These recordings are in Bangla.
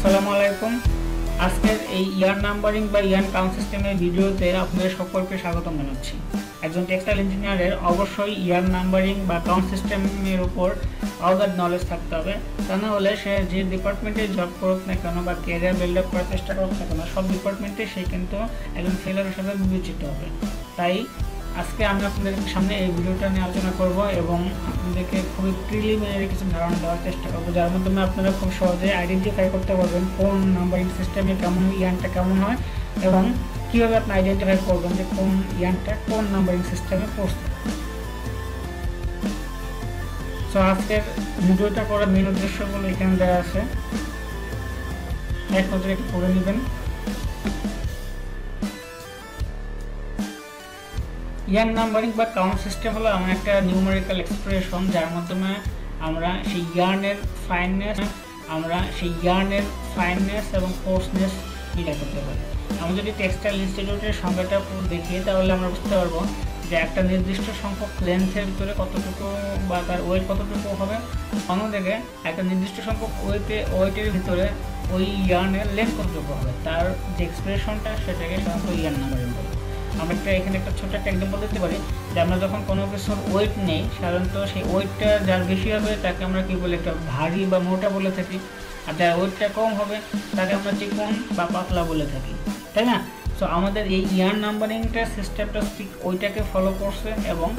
আসসালামু আলাইকুম। আজকের এই ইয়ার নাম্বারিং বা ইয়ার কাউন্ট সিস্টেমের ভিডিওতে আপনাদের সকলকে স্বাগতম জানাচ্ছি। একজন টেক্সটাইল ইঞ্জিনিয়ারের অবশ্যই ইয়ার নাম্বারিং বা কাউন্ট সিস্টেমের উপর অগাধ নলেজ থাকতে হবে। তা না হলে সে যে ডিপার্টমেন্টে জব করুক না কেন বা ক্যারিয়ার বিল্ড আপ করার চেষ্টা করুক না কেন, সব ডিপার্টমেন্টে সে কিন্তু একজন ফেলার হিসেবে বিবেচিত হবে। তাই আজকে আমি আপনাদের সামনে এই ভিডিওটা নিয়ে আলোচনা করব এবং আপনাদেরকে খুবই প্রিলিমিনারি কিছু ধারণা দেওয়ার চেষ্টা করবো, যার মাধ্যমে আপনারা খুব সহজে আইডেন্টিফাই করতে পারবেন কোন নাম্বারিং সিস্টেমে কেমন ইয়ানটা কেমন হয় এবং কীভাবে আপনি আইডেন্টিফাই করবেন যে কোন ইয়ানটা কোন নাম্বারিং সিস্টেমে পড়ছে। সো আজকের ভিডিওটা করার মেন উদ্দেশ্যগুলো এখানে দেওয়া আছে, এক নজরে একটু পড়ে নেবেন। ইয়ার নাম্বারিং বা কাউন্ট সিস্টেম হলো এমন একটা নিউমেরিক্যাল এক্সপ্রেশন যার মাধ্যমে আমরা সেই ইয়ার্নের ফাইননেস এবং কোর্সনেস মিলাই করতে পারি। আমরা যদি টেক্সটাইল ইনস্টিটিউটের সংখ্যাটা দেখি তাহলে আমরা বুঝতে পারবো যে একটা নির্দিষ্ট সংখ্যক লেন্থের ভিতরে কতটুকু বা তার ওয়েট কতটুকু হবে, অন্যদিকে একটা নির্দিষ্ট সংখ্যক ওয়েটের ভিতরে ওই ইয়ার্নের লেন্থ কতটুকু হবে, তার যে এক্সপ্রেশনটা সেটাকে সাধারণত ইয়ার নাম্বারিং বলে। আমরা এখানে একটা ছোট একটা এক্সাম্পল দিতে পারি যে আমরা যখন কোনো কিছুর ওয়েট নেই, সাধারণত সেই ওয়েটটা যার বেশি হবে তাকে আমরা কী বলি, একটা ভারী বা মোটা বলে থাকি, আর যার ওয়েটটা কম হবে তাকে আমরা চিকন বা পাতলা বলে থাকি, তাই না? সো আমাদের এই ইয়ার নাম্বারিংটা সিস্টেমটা ঠিক ওইটাকে ফলো করছে এবং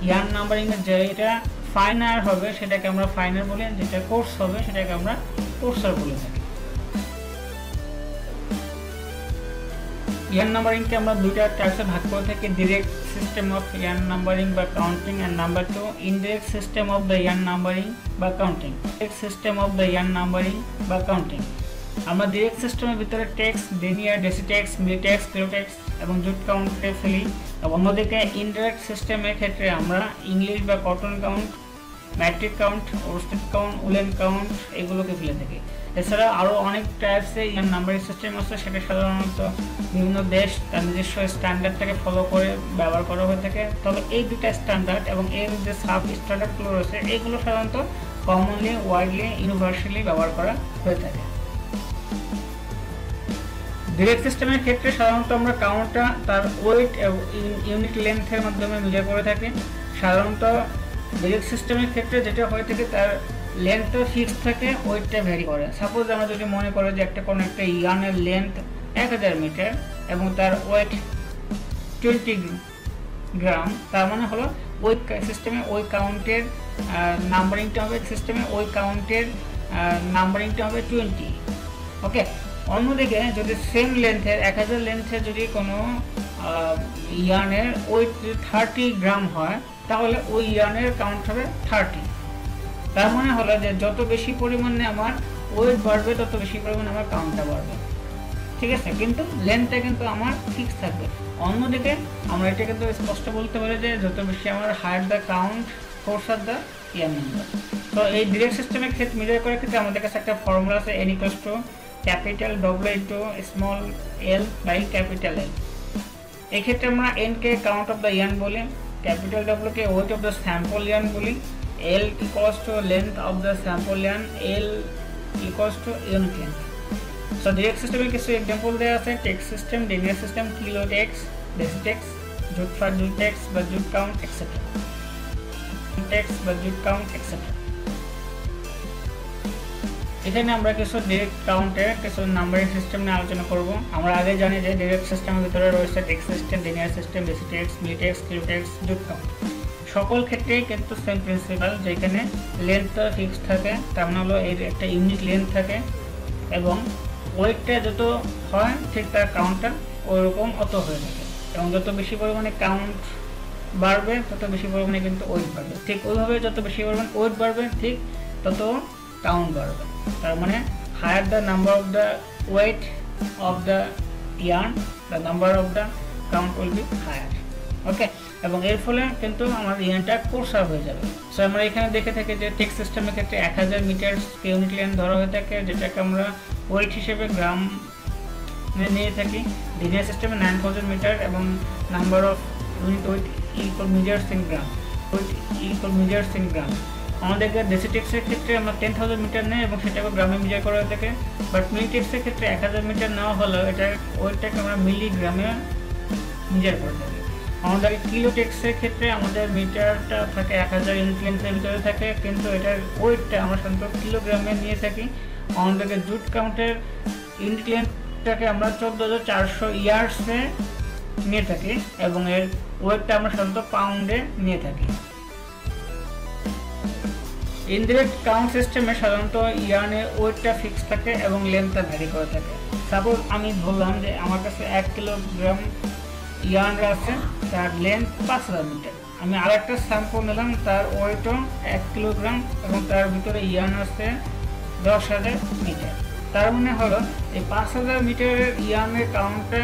ইয়ার নাম্বারিংয়ের যেটা ফাইনার হবে সেটাকে আমরা ফাইনার বলি, যেটা কোর্স হবে সেটাকে আমরা কোর্সার বলে থাকি। ইয়ার নাম্বারিংকে আমরা দুইটা টাইপসে ভাগ করে থাকি, direct system of yarn numbering বা counting, and number 2 indirect system of the yarn numbering বা counting. Direct system of the yarn numbering বা কাউন্টিং আমরা ডিরেক্ট সিস্টেমের ভিতরে টেক্স, লিনিয়ার, ডেসিটেক্স, মিলিটেক্স, কিলোটেক্স এবং জুট কাউন্টে ফেলি। অন্যদিকে ইনডিরেক্ট সিস্টেমের ক্ষেত্রে আমরা ইংলিশ বা cotton count, metric count, worsted count, woollen count এগুলোকে ফেলে থাকি। এছাড়া আরও অনেক টাইপসে ইয়ার নাম্বারিং সিস্টেম আছে, সেটা সাধারণত বিভিন্ন দেশ তার নিজস্ব স্ট্যান্ডার্ডটাকে ফলো করে ব্যবহার করা হয়ে থাকে। তবে এই দুটা স্ট্যান্ডার্ড এবং এর যে সাব স্ট্যান্ডার্ডগুলো রয়েছে এগুলো সাধারণত কমনলি, ওয়াইডলি, ইউনিভার্সালি ব্যবহার করা হয়ে থাকে। ডিরেক্ট সিস্টেমের ক্ষেত্রে সাধারণত আমরা কাউন্টটা তার ওয়েট এবং ইউনিট লেন্থের মাধ্যমে মিলে করে থাকি। সাধারণত ডিরেক্ট সিস্টেমের ক্ষেত্রে যেটা হয়ে থাকে তার লেন্থটা ফিক্স থাকে, ওয়েটটা ভ্যারি করে। সাপোজ আমরা যদি মনে করি যে কোনো একটা ইয়ার্নের লেন্থ 1000 মিটার এবং তার ওয়েট 20 গ্রাম, তার মানে হলো ওই সিস্টেমে ওই কাউন্টের নাম্বারিংটা হবে, সিস্টেমে ওই কাউন্টের নাম্বারিংটা হবে 20। ওকে, অন্যদিকে যদি সেম লেন্থের 1000 লেন্থের যদি কোনো ইয়ার্নের ওয়েট 30 গ্রাম হয় তাহলে ওই ইয়ার্নের কাউন্ট হবে 30। তার মানে হলো যে যত বেশি পরিমাণে আমার ওয়েট বাড়বে তত বেশি পরিমাণে আমার কাউন্টটা বাড়বে, ঠিক আছে? কিন্তু লেন্থটা কিন্তু আমার ফিক্স থাকবে। অন্যদিকে আমরা এটা কিন্তু স্পষ্ট বলতে পারি যে যত বেশি আমার higher the count, coarser the yarn number. তো এই ডিরেক্ট সিস্টেমের ক্ষেত্রে মিলার করার ক্ষেত্রে আমাদের কাছে একটা ফর্মুলা আছে, n = capital W into small l by capital L। এক্ষেত্রে আমরা n কে কাউন্ট অফ দ্য ইয়ার্ন বলি, ক্যাপিটাল W কে weight of the sample yarn বলি, L equals to length of the sample yarn, L equals to unit length. So direct system এর কিছু एग्जांपल দেয়া আছে, tex system, linear system, kilotex, decitex, jute for jutex বা জুট কাউন্ট এটসেট্রা, টেক্স বা জুট কাউন্ট এটসেট্রা। এখানে আমরা কিছু ডিরেক্ট কাউন্টের কিছু নাম্বারিং সিস্টেম নিয়ে আলোচনা করব। আমরা আগে জানি যে ডিরেক্ট সিস্টেমের ভিতরে রয়েছে tex system, linear system, decitex, millitex, kilotex, jute count. সকল ক্ষেত্রেই কিন্তু সেম প্রিন্সিপাল, যেখানে লেন্থটা ফিক্সড থাকে, তার মানে হলো এর একটা ইউনিক লেন্থ থাকে এবং ওয়েটটা যত হয় ঠিক তার কাউন্টটা ওইরকম অত হয়ে থাকে এবং যত বেশি পরিমাণে কাউন্ট বাড়বে তত বেশি পরিমাণে কিন্তু ওয়েট বাড়বে। ঠিক ওইভাবে যত বেশি পরিমাণে ওয়েট বাড়বে ঠিক তত কাউন্ট বাড়বে। তার মানে higher the number of the weight of the yarn, the number of the count will be higher. Okay, এবং এর ফলে কিন্তু আমার ইয়ার্নটা কোর্সার হয়ে যাবে। সো আমরা এখানে দেখে থাকি যে টেক্স সিস্টেমের ক্ষেত্রে 1000 মিটার ইউনিট লেন্থ ধরা হয়ে থাকে, যেটাকে আমরা ওয়েট হিসেবে গ্রাম নিয়ে থাকি। লিনিয়ার সিস্টেমে 9000 মিটার এবং number of unit weight equal metres in gram, weight equal metres in gram. আমাদেরকে ডেসিটেক্সের ক্ষেত্রে আমরা 10,000 মিটার নেই এবং সেটাকে গ্রামে মেজার করা হয়ে থাকে, বাট মিলিটেক্সের ক্ষেত্রে 1000 মিটার নেওয়া হলেও এটার ওয়েটটাকে আমরা মিলিগ্রামে মেজার করে থাকি। আমাদের কিলোটেক্সের ক্ষেত্রে আমাদের মিটারটা থাকে 1000 ইউনিট লেন্থের ভিতরে থাকে, কিন্তু এটার ওয়েটটা আমরা সাধারণত কিলোগ্রামে নিয়ে থাকি। আমাদেরকে জুট কাউন্টের ইউনিট লেন্থটাকে আমরা 14,400 ইয়ার্সে নিয়ে থাকি এবং এর ওয়েটটা আমরা সাধারণত পাউন্ডে নিয়ে থাকি। ইনডিরেক্ট কাউন্ট সিস্টেমে সাধারণত ইয়ার্নের ওয়েটটা ফিক্স থাকে এবং লেন্থটা ভ্যারি করে থাকে। সাপোজ আমি বললাম যে আমার কাছে 1 কিলোগ্রাম ইয়ার্ন আছে, তার লেন্থ 5000 মিটার। আমি আরেকটা স্যাম্পল নিলাম, তার ওয়েটও 1 কিলোগ্রাম এবং তার ভিতরে ইয়ার্ন আছে 10,000 মিটার। তার মানে হলো এই 5000 মিটারের ইয়ার্নের কাউন্টটা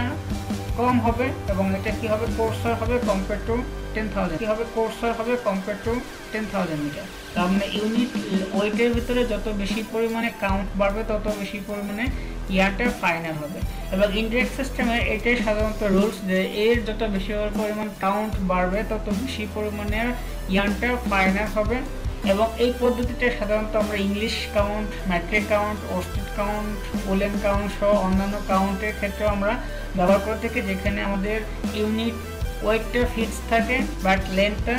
কম হবে এবং এটা কি হবে, কোর্সার হবে কম্পেয়ার টু 10,000, কি হবে, কোর্সার হবে কম্পেয়ার টু 10,000 মিটার। তার মানে ইউনিট ওয়েটের ভিতরে যত বেশি পরিমাণে কাউন্ট বাড়বে তত বেশি পরিমাণে ইয়ারটা ফাইনাল হবে। এবং ইনডিরেক্ট সিস্টেমে এটাই সাধারণত রুলস যে এর যত বেশি পরিমাণ কাউন্ট বাড়বে তত বেশি পরিমাণের ইয়ারটা ফাইনাল হবে। এবং এই পদ্ধতিটা সাধারণত আমরা English count, metric count, worsted count, woollen count সহ অন্যান্য কাউন্টের ক্ষেত্রেও আমরা ব্যবহার করে থাকি, যেখানে আমাদের ইউনিট ওয়েটটা ফিক্স থাকে বাট লেন্থটা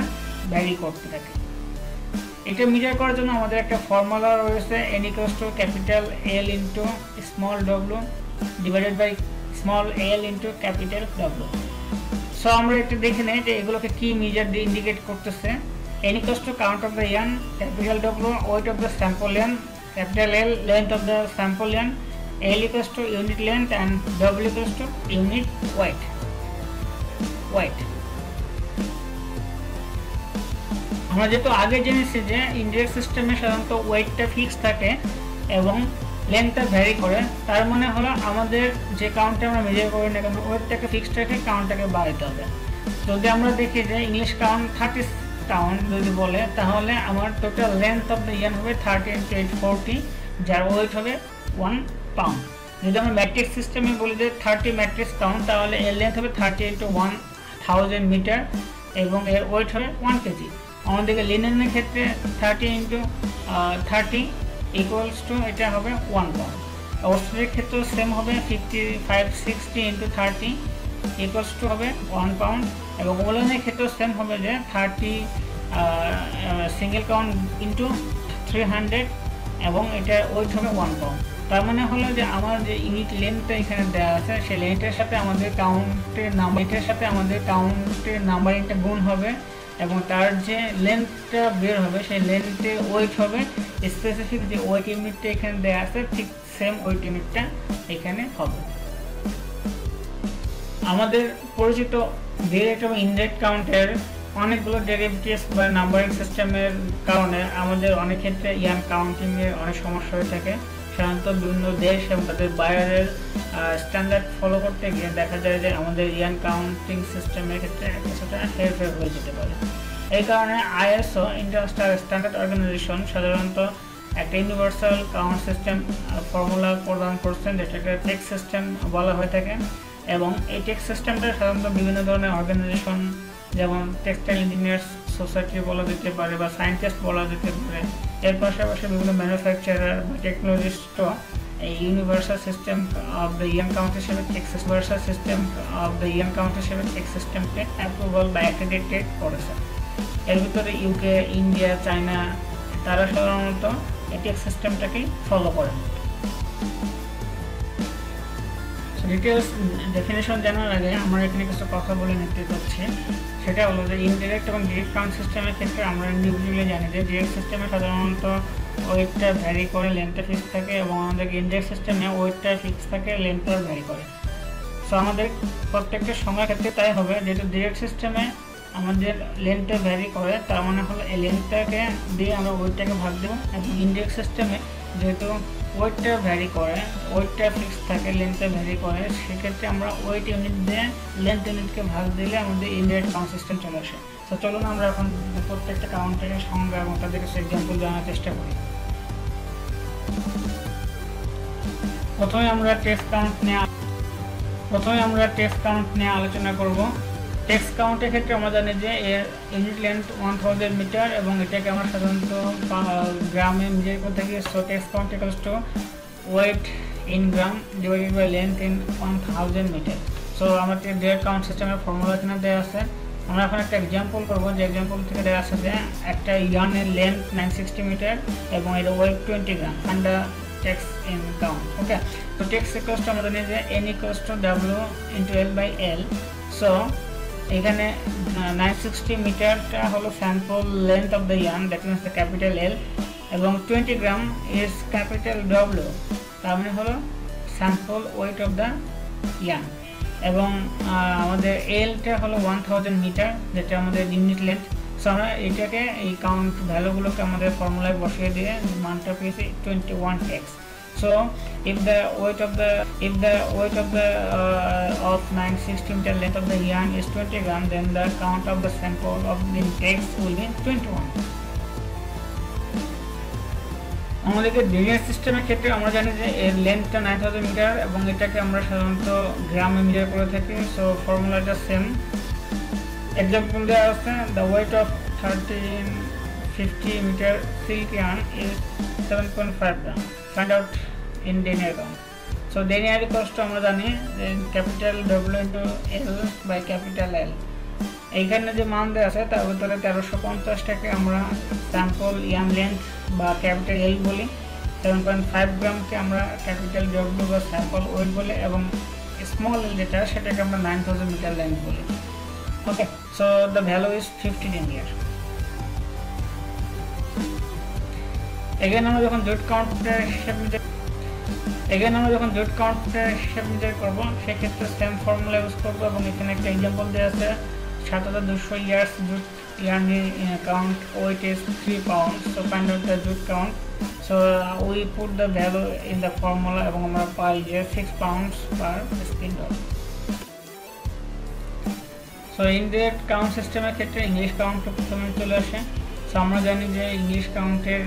ভ্যারি করতে থাকে। এটা মেজার করার জন্য আমাদের একটা ফর্মুলা রয়েছে, n = capital L into small w divided by small l into capital W। So আমরা একটু দেখে নেই যে এগুলোকে কি মেজার দিয়ে ইন্ডিকেট করতেছে। n = count of the yarn, capital W weight of the sample yarn, capital L length of the sample yarn, L = unit length and W = unit weight. আমরা যেহেতু আগে জেনেছি যে ইনডিরেক্ট সিস্টেমে সাধারণত ওয়েটটা ফিক্স থাকে এবং লেন্থটা ভ্যারি করে, তার মানে হলো আমাদের যে কাউন্টটা আমরা মেজার করি না কেন ওয়েটটাকে ফিক্সড রেখে কাউন্টটাকে বাড়াতে হবে। যদি আমরা দেখি যে ইংলিশ কাউন্ট 30 কাউন্ট যদি বলে, তাহলে আমার total length of the yarn হবে 30 × 8 40, যার ওয়েট হবে 1 পাউন্ড। যদি আমরা ম্যাট্রিক্স সিস্টেমে বলি যে 30 ম্যাট্রিক্স কাউন্ট, তাহলে এর লেন্থ হবে 30 × 1000 মিটার এবং এর ওয়েট হবে 1 কেজি। আমাদেরকে লিনেনের ক্ষেত্রে 30 × 30 = এটা হবে 1 পাউন্ড। ওস্টেডের ক্ষেত্রেও সেম হবে 5560 × 30 = হবে 1 পাউন্ড। এবং ওলানের ক্ষেত্রেও সেম হবে যে 30 সিঙ্গেল কাউন্ট ইন্টু 300 এবং এটার ওয়েট হবে 1 পাউন্ড। তার মানে হলো যে আমার যে ইউনিট লেন্থটা এখানে দেওয়া আছে সেই লেন্থের সাথে আমাদের কাউন্টের নাম্বারিংটা গুণ হবে এবং তার যে লেন্থটা বের হবে সেই লেন্থের ওয়েট হবে স্পেসিফিক যে ওয়েট ইউনিটটা এখানে দেওয়া আছে ঠিক সেম ওয়েট ইউনিটটা এখানে হবে। আমাদের পরিচিত ডিরেক্ট এবং ইনডিরেক্ট কাউন্টের অনেকগুলো ডেরিভেটিভস বা নাম্বারিং সিস্টেমের কারণে আমাদের অনেক ক্ষেত্রে ইয়ার্ন কাউন্টিংয়ের অনেক সমস্যা হয়ে থাকে। সাধারণত বিভিন্ন দেশ এবং তাদের বাইরের স্ট্যান্ডার্ড ফলো করতে গিয়ে দেখা যায় যে আমাদের ইয়ার্ন কাউন্টিং সিস্টেমের ক্ষেত্রে কিছুটা হেরফের হয়ে যেতে পারে। এই কারণে ISO ইন্টারন্যাশনাল স্ট্যান্ডার্ড অর্গানাইজেশন সাধারণত একটা ইউনিভার্সাল কাউন্ট সিস্টেম ফর্মুলা প্রদান করছেন, যেটাকে টেক্স সিস্টেম বলা হয়ে থাকে। এবং এই টেক্স সিস্টেমটা সাধারণত বিভিন্ন ধরনের অর্গানাইজেশন যেমন টেক্সটাইল ইঞ্জিনিয়ার্স সোসাইটি বলা যেতে পারে বা সায়েন্টিস্ট বলা যেতে পারে, এর পাশাপাশি বিভিন্ন ম্যানুফ্যাকচারার বা টেকনোলজিস্টও এই universal system of the yarn count হিসেবে টেক্স সিস্টেমকে অ্যাপ্রুভাল বা অ্যাক্রেডিটেড করেছে। এর ভিতরে UK, ইন্ডিয়া, চায়না তারা সাধারণত এই টেক্স সিস্টেমটাকেই ফলো করেন। ডিটেলস ডেফিনেশন জানার আগে আমরা এখানে কিছু কথা বলে নিতে চাচ্ছি। সেটা হলো যে ইনডিরেক্ট এবং ডিরেক্ট কাউন্ট সিস্টেমের ক্ষেত্রে আমরা ইন্ডিভিজুয়ালি জানি যে ডিরেক্ট সিস্টেমে সাধারণত ওয়েটটা ভ্যারি করে, লেন্থটা ফিক্স থাকে এবং আমাদের ইনডিরেক্ট সিস্টেমে ওয়েটটা ফিক্স থাকে, লেন্থটা ভ্যারি করে। সো আমাদের প্রত্যেকটা সংখ্যার ক্ষেত্রে তাই হবে, যেহেতু ডিরেক্ট সিস্টেমে আমাদের লেন্থটা ভ্যারি করে তার মানে হলো এই লেন্থটাকে দিয়ে আমরা ওয়েটটাকে ভাগ দেবো। এবং ইনডিরেক্ট সিস্টেমে যেহেতু ওয়েটটা ভ্যারি করে, ওয়েটটা ফিক্স থাকে, লেন্থটা ভ্যারি করে, সেক্ষেত্রে আমরা ওয়েট ইউনিট দিয়ে লেন্থ ইউনিটকে ভাগ দিলে আমাদের ইনডিরেক্ট কাউন্ট সিস্টেম চলে আসে। তো চলুন আমরা এখন প্রত্যেকটা কাউন্টের সংজ্ঞা এবং তাদের কাছে এক্সাম্পল জানার চেষ্টা করি। প্রথমে আমরা টেস্ট কাউন্ট নিয়ে আলোচনা করব। টেক্সট কাউন্টের ক্ষেত্রে আমরা জানি যে এর ইউনিট লেন্থ 1000 মিটার এবং এটাকে আমরা সাধারণত গ্রামে মেজার করে থাকি। So text count equals to weight in gram divided by length in 1000 metre. So আমাদের ডিরেক্ট কাউন্ট সিস্টেমের ফর্মুলা এখানে দেওয়া আছে। আমরা এখন একটা এক্সাম্পল করবো, যে এক্সাম্পল থেকে দেওয়া আছে যে একটা ইয়ার্নের লেন্থ 960 মিটার এবং এর weight 20 gram and the text in count. Okay, so text equals to আমাদের জানি যে n equals to w into l by l. So এখানে 960 মিটারটা হলো sample length of the yarn, that means the capital এল, এবং 20 গ্রাম ইজ ক্যাপিটাল ডব্লিউ, তার মানে হলো sample wait of the yarn. এবং আমাদের এলটা হলো 1000 মিটার, যেটা আমাদের ইউনিট লেন্থ। সো আমরা এটাকে এই কাউন্ট ভ্যালুগুলোকে আমাদের ফর্মুলায় বসিয়ে দিয়ে মানটা পেয়েছি 21 text. So if the weight of the of 960 meter length of the yarn is 20 gram, then the count of the sample of the text will be 21. আমাদেরকে লিনিয়ার সিস্টেমের ক্ষেত্রে আমরা জানি যে এর লেন্থটা 9000 মিটার এবং এটাকে আমরা সাধারণত গ্রামে মেজার করে থাকি। সো ফর্মুলাটা সেম। এক্সাম্পল দেওয়া আছে, the weight of 1350 meter silk yarn is 7.5 gram. Find out in denier count. So denier equals to আমরা জানি যে capital W into L by capital L। এইখানে যে মান দেওয়া আছে তার ভিতরে 1350টাকে আমরা স্যাম্পল ইয়ার্ন লেন্থ বা ক্যাপিটাল L বলি, 7.5 গ্রামকে আমরা ক্যাপিটাল W বা স্যাম্পল ওয়েট বলি, এবং স্মল L যেটা সেটাকে আমরা 9000 মিটার লেন্থ বলি। Okay, so the value is 50 denier। এখানে আমরা যখন জুট কাউন্টের হিসাব মেজার করব সেক্ষেত্রে সেম ফর্মুলা ইউজ করব, এবং এখানে একটা এক্সাম্পল দেওয়া আছে 7200 years jute yarn count weight is 3 pounds. So find out the jute count. So we put the value in the formula এবং আমরা পাই যে 6 pounds per spin dot. So indirect count সিস্টেমের ক্ষেত্রে ইংলিশ কাউন্ট প্রথমে চলে আসে। সো আমরা জানি যে ইংলিশ কাউন্টের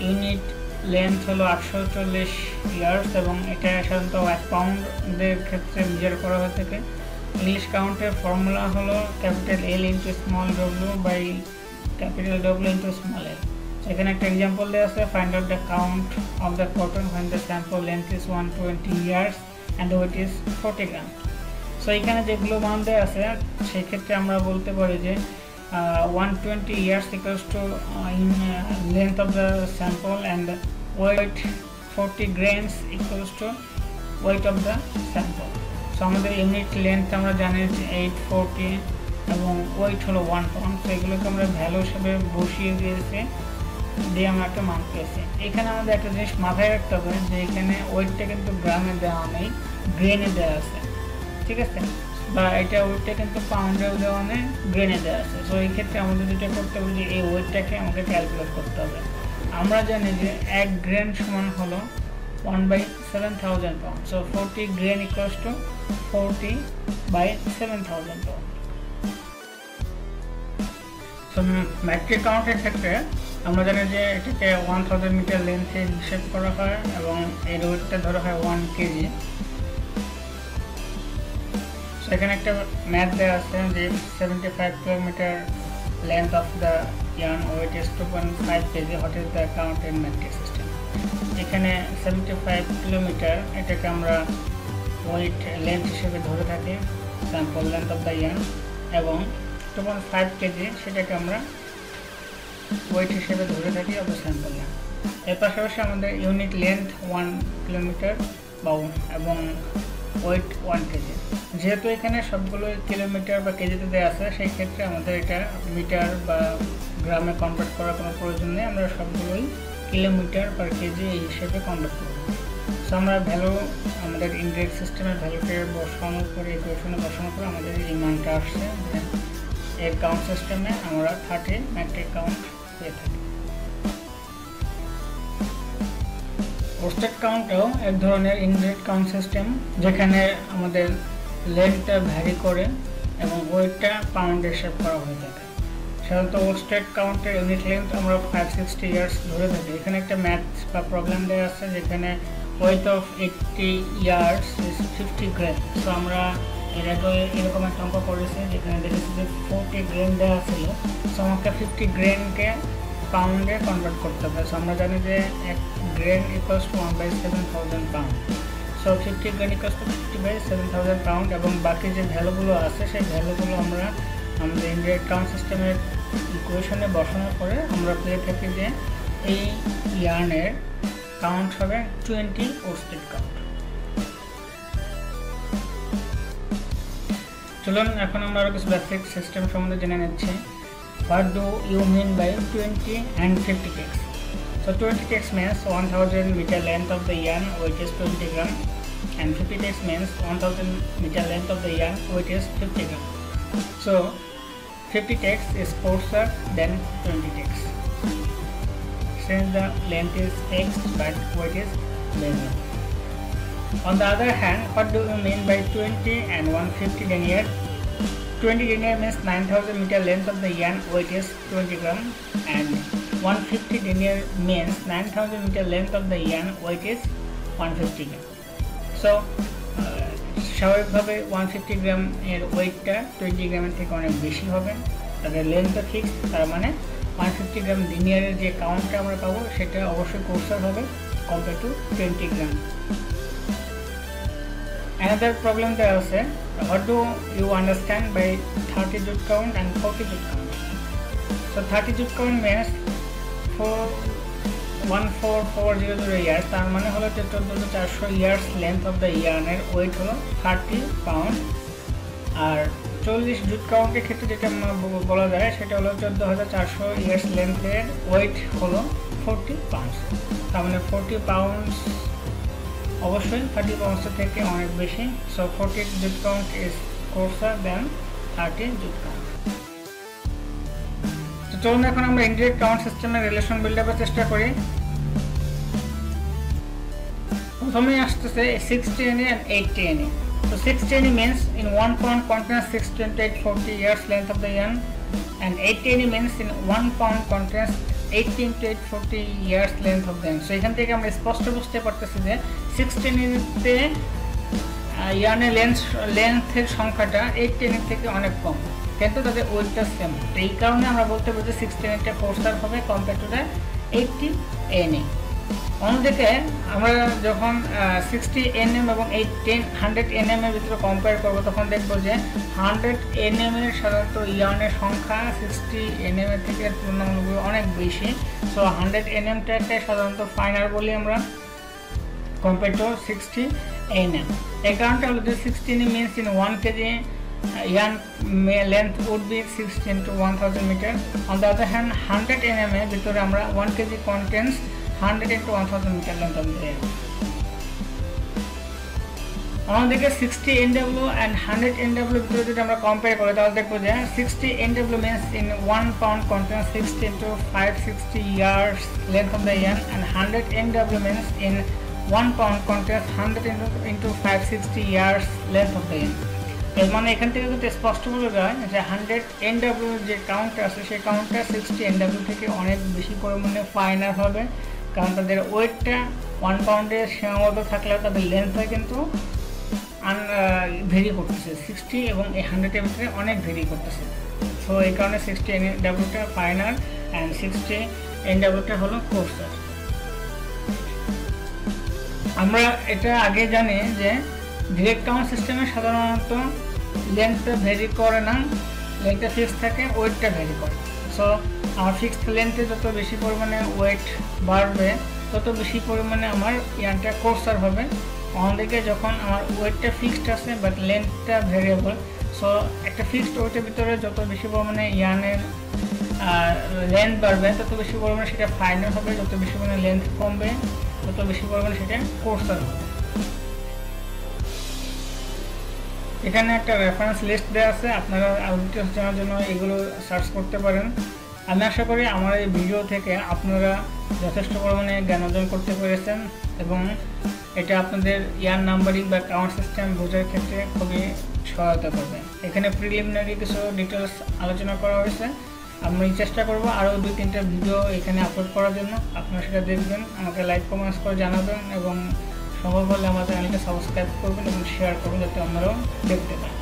ইউনিট লেন্থ হলো 840 ইয়ার্স এবং এটা সাধারণত 1 পাউন্ডের ক্ষেত্রে মেজার করা হয়ে থাকে। ইংলিশ কাউন্টের ফর্মুলা হলো capital L into small W by capital W into small L. এখানে একটা এক্সাম্পল দেওয়া আছে, find out the count of the cotton when the sample length is 120 years and the weight is 40 gram. So এখানে যেগুলো মান দেওয়া আছে সেই ক্ষেত্রে আমরা বলতে পারি যে 120 years equals to length of the sample and weight 40 grams equals to weight of the sample. So আমাদের ইউনিট লেন্থ আমরা জানি যে 840 এবং ওয়েট হলো 1 পাউন্ড। সো এগুলোকে আমরা ভ্যালু হিসেবে বসিয়ে দিয়েছি, দিয়ে আমরা একটা মান পেয়েছি। এখানে আমাদের একটা জিনিস মাথায় রাখতে হবে যে এখানে ওয়েটটা কিন্তু গ্রামে দেওয়া নেই, গ্রেনে দেওয়া আছে, ঠিক আছে, বা এটা ওয়েটটা কিন্তু পাউন্ডেও দেওয়া নেই, গ্রেনে দেওয়া আছে। সো এই ক্ষেত্রে আমাদের যেটা করতে হবে যে এই ওয়েটটাকে আমাকে ক্যালকুলেট করতে হবে। আমরা জানি যে 1 গ্রেন সমান হলো 1/7000 pounds. So 40 grain equals to 40/7000 pounds. So metric count এর ক্ষেত্রে আমরা জানি যে এটাকে 1000 মিটার লেন্থে হিসাব করা হয় এবং এর ওয়েটটা ধরা হয় 1 কেজি। সেখানে একটা ম্যাথ দেওয়া আছে যে 75 kilometre length of the yarn weight is 2.5 kg. What is the count in metric system? এখানে 75 কিলোমিটার এটাকে আমরা ওয়েট লেন্থ হিসেবে ধরে থাকি, sample length of the yarn, এবং 2.5 কেজি সেটাকে আমরা ওয়েট হিসেবে ধরে থাকি অফ দ্য স্যাম্পল লেন্থ। এর পাশাপাশি আমাদের ইউনিট লেন্থ 1 কিলোমিটার এবং ওয়েট 1 কেজি। যেহেতু এখানে সবগুলো কিলোমিটার বা কেজিতে দেওয়া আছে সেই ক্ষেত্রে আমাদের এটা মিটার বা গ্রামে কনভার্ট করার কোনো প্রয়োজন নেই, আমরা সবগুলোই কিলোমিটার পার কেজি এই হিসেবে কনভার্ট করব। সো আমরা ভ্যালু আমাদের ইনডাইরেক্ট সিস্টেমের ভ্যালুকে বসানোর পরে ইকুয়েশনে বসানোর পরে আমাদের এই মানটা আসছে, এর কাউন্ট সিস্টেমে আমরা 30 মেট্রিক কাউন্ট পেয়ে থাকি। পোস্টেড কাউন্টও এক ধরনের ইনডাইরেক্ট কাউন্ট সিস্টেম, যেখানে আমাদের লেন্থটা ভ্যারি করে এবং ওয়েটটা পাউন্ডে হিসাব করা হয়ে থাকে। সাধারণত পোস্টেড কাউন্টের ইউনিট লেন্থ আমরা 560 ইয়ার্স ধরে থাকি। এখানে একটা ম্যাথ বা প্রবলেম দেওয়া আছে যেখানে weight of 80 years is 50 gram. So আমরা এর আগে এরকম একটা অঙ্ক করেছি যেখানে দেখেছি যে 40 গ্রেন দেওয়া ছিল, সো আমাকে 50 গ্রেনকে পাউন্ডে কনভার্ট করতে হবে। সো আমরা জানি যে 1 grain equals to 1/7000 pound. So 50 grain equals to 50/7000 pound, এবং বাকি যে ভ্যালুগুলো আছে সেই ভ্যালুগুলো আমরা আমাদের ইনডিরেক্ট কাউন্ট সিস্টেমের ইকুয়েশনে বসানোর পরে আমরা পেয়ে থাকি যে এই ইয়ার্নের কাউন্ট হবে 20 ওস্টেড কাউন্ট। চলুন এখন আমরা আরও কিছু বেসিক সিস্টেম সম্বন্ধে জেনে নিচ্ছি। What do you mean by 20 and 50 ticks? So 20 ticks means 1000 meter length of the yarn, which is 20 gram, and 50 ticks means 1000 meter length of the yarn, which is 50 gram. So 50 ticks is coarser than 20 ticks, since the length is fixed but weight is variable. On the other hand, what do you mean by 20 and 150 denier? 20 denier means 9000 meter length of the yarn, weight is 20 gram, and 150 denier means 9000 meter length of the yarn, weight is 150 gram. So স্বাভাবিকভাবে 150 গ্রাম এর ওয়েটটা 20 গ্রামের থেকে অনেক বেশি হবে, তাদের লেন্থটা ফিক্স, তার মানে 150 গ্রাম লিনিয়ারের যে কাউন্টটা আমরা পাবো সেটা অবশ্যই কোর্সার হবে compare to 20 gram. Another problem there is, what do you understand by 30 jute count and 40 jute count? So 30 jute count means 14400 years, তার মানে হলো 14400 years length of the yarn এর ওয়েট হলো 30 পাউন্ড। আর 40 জুট কাউন্টের ক্ষেত্রে যেটা বলা যায় সেটা হলো 14400 years লেন্থের ওয়েট হলো 40 পাউন্ডস। তার মানে 40 পাউন্ডস অবশ্যই 30 পাউন্ডসের থেকে অনেক বেশি। So 40 jute count is coarser than 30 jute count. তো চলুন এখন আমরা ইনডিরেক্ট কাউন্ট সিস্টেমের রিলেশন বিল্ড আপের চেষ্টা করি। প্রথমেই আসতেছে 60 NE and 80 NE. So 60 NE means in 1 pound contains 60 into 840 years length of the yarn, and 80 NE means in 1 pound contains 80 into 840 years length of the yarn. So এখান থেকে আমরা স্পষ্ট বুঝতে পারতেছি যে 60 NE তে ইয়ার্নের লেন্থের সংখ্যাটা 80 NE থেকে অনেক কম, কিন্তু তাদের ওয়েটটা সেম। তো এই কারণে আমরা বলতে পারি যে 60 NE টা কোর্সার হবে কম্পেয়ার টু দ্য 80 NE। অন্যদিকে আমরা যখন 60 NM এবং 100 NM এর ভিতরে কম্পেয়ার করবো তখন দেখবো যে 100 NM এর সাধারণত ইয়ার্নের সংখ্যা 60 NM এর থেকে তুলনামূলকভাবে অনেক বেশি। সো 100 NM টাকে সাধারণত ফাইনার বলি আমরা কম্পেয়ার টু 60 NM। এই কারণটা হলো যে 60 NM means in 1 kg yarn length would be 60 into 1000 meter. On the other hand, 100 NM এর ভিতরে আমরা 1 kg contains 100 into 1000 meter length of the yarn. অন্যদিকে 60 NW and 100 NW ভিতরে যদি আমরা কম্পেয়ার করি তাহলে দেখবো যে 60 NW means in 1 pound contains 60 into 560 years length of the yarn, and 100 NW means in 1 pound contains 100 into 560 years length of the yarn. এর মানে এখান থেকে কিন্তু স্পষ্ট বোঝা যায় যে 100 NW যে কাউন্ট আছে সেই কাউন্টটা 60 NW থেকে অনেক বেশি পরিমাণে ফাইনার হবে, কারণ তাদের ওয়েটটা 1 পাউন্ডে সীমাবদ্ধ থাকলেও তাদের লেন্থটা কিন্তু ভেরি করতেছে, 60 এবং 100 এর ভিতরে অনেক ভেরি করতেছে। সো এই কারণে 60 NWটা ফাইনার অ্যান্ড 60 NWটা হলো কোর্সার। আমরা এটা আগে জানি যে ডিরেক্ট কাউন্ট সিস্টেমে সাধারণত লেন্থটা ভেরি করে না, লেন্থটা ফিক্সড থাকে, ওয়েটটা ভেরি করে। সো আমার ফিক্সড লেন্থে যত বেশি পরিমাণে ওয়েট বাড়বে তত বেশি পরিমাণে আমার ইয়ানটা কোর্সার হবে। অন্যদিকে যখন আমার ওয়েটটা ফিক্সড আছে বাট লেন্থটা ভেরিয়েবল, সো একটা ফিক্সড ওয়েটের ভিতরে যত বেশি পরিমাণে ইয়ানের লেন্থ বাড়বে তত বেশি পরিমাণে সেটা ফাইনাল হবে, যত বেশি পরিমাণে লেন্থ কমবে তত বেশি পরিমাণে সেটা কোর্সার হবে। এখানে একটা রেফারেন্স লিস্ট দেওয়া আছে, আপনারা আরও ডিটেলস জানার জন্য এগুলো সার্চ করতে পারেন। আমি আশা করি আমার এই ভিডিও থেকে আপনারা যথেষ্ট পরিমাণে জ্ঞান অর্জন করতে পেরেছেন এবং এটা আপনাদের ইয়ার নাম্বারিং বা কাউন্ট সিস্টেম বোঝার ক্ষেত্রে খুবই সহায়তা করবে। এখানে প্রিলিমিনারি কিছু ডিটেলস আলোচনা করা হয়েছে, আমি চেষ্টা করব আরও 2-3টা ভিডিও এখানে আপলোড করার জন্য। আপনারা সেটা দেখবেন, আমাকে লাইক কমেন্টস করে জানাবেন এবং সম্ভব হলে আমার চ্যানেলকে সাবস্ক্রাইব করবেন এবং শেয়ার করবেন যাতে আপনারাও দেখতে পান।